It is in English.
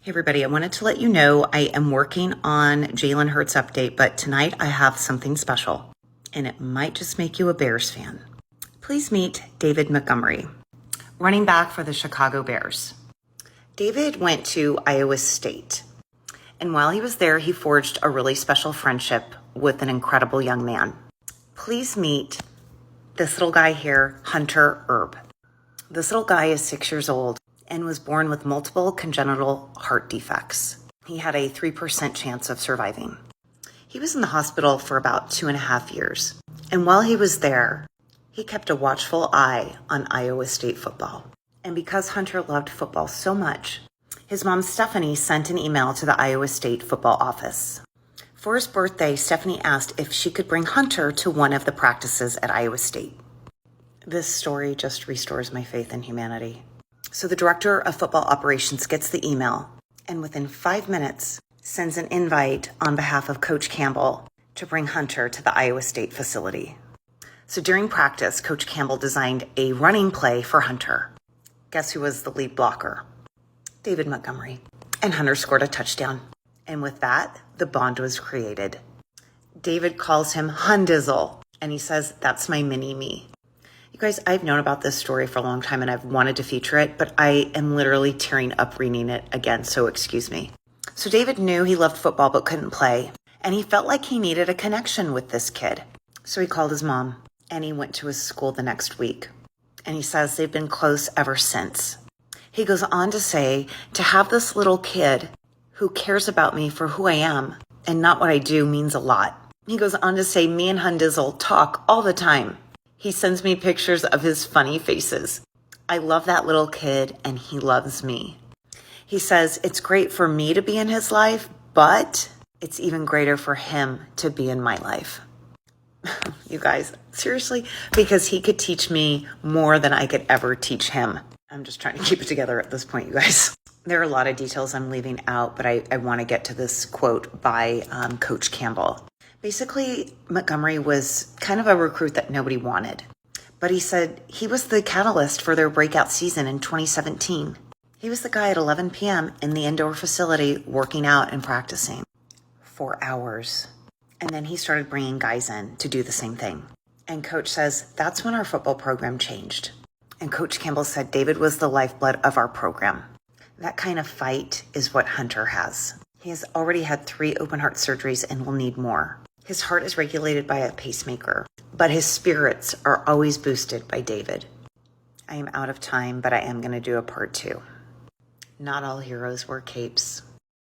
Hey everybody, I wanted to let you know I am working on Jalen Hurts update, but tonight I have something special, and it might just make you a Bears fan. Please meet David Montgomery, running back for the Chicago Bears. David went to Iowa State, and while he was there, he forged a really special friendship with an incredible young man. Please meet this little guy here, Hunter Erb. This little guy is 6 years old and was born with multiple congenital heart defects. He had a 3% chance of surviving. He was in the hospital for about 2.5 years. And while he was there, he kept a watchful eye on Iowa State football. And because Hunter loved football so much, his mom, Stephanie, sent an email to the Iowa State football office. For his birthday, Stephanie asked if she could bring Hunter to one of the practices at Iowa State. This story just restores my faith in humanity. So the director of football operations gets the email and within 5 minutes sends an invite on behalf of Coach Campbell to bring Hunter to the Iowa State facility. So during practice, Coach Campbell designed a running play for Hunter. Guess who was the lead blocker? David Montgomery. And Hunter scored a touchdown. And with that, the bond was created. David calls him Hundizzle, and he says, "That's my mini-me." You guys, I've known about this story for a long time and I've wanted to feature it, but I am literally tearing up reading it again, so excuse me. So David knew he loved football but couldn't play, and he felt like he needed a connection with this kid. So he called his mom and he went to his school the next week. And he says they've been close ever since. He goes on to say, to have this little kid who cares about me for who I am and not what I do means a lot. He goes on to say, me and Hundizzle talk all the time. He sends me pictures of his funny faces. I love that little kid and he loves me. He says it's great for me to be in his life, but it's even greater for him to be in my life. You guys, seriously, because he could teach me more than I could ever teach him. I'm just trying to keep it together at this point, you guys. There are a lot of details I'm leaving out, but I want to get to this quote by Coach Campbell. Basically, Montgomery was kind of a recruit that nobody wanted. But he said he was the catalyst for their breakout season in 2017. He was the guy at 11 p.m. in the indoor facility working out and practicing for hours. And then he started bringing guys in to do the same thing. And Coach says, that's when our football program changed. And Coach Campbell said David was the lifeblood of our program. That kind of fight is what Hunter has. He has already had 3 open heart surgeries and will need more. His heart is regulated by a pacemaker, but his spirits are always boosted by David. I am out of time, but I am going to do a part 2. Not all heroes wear capes.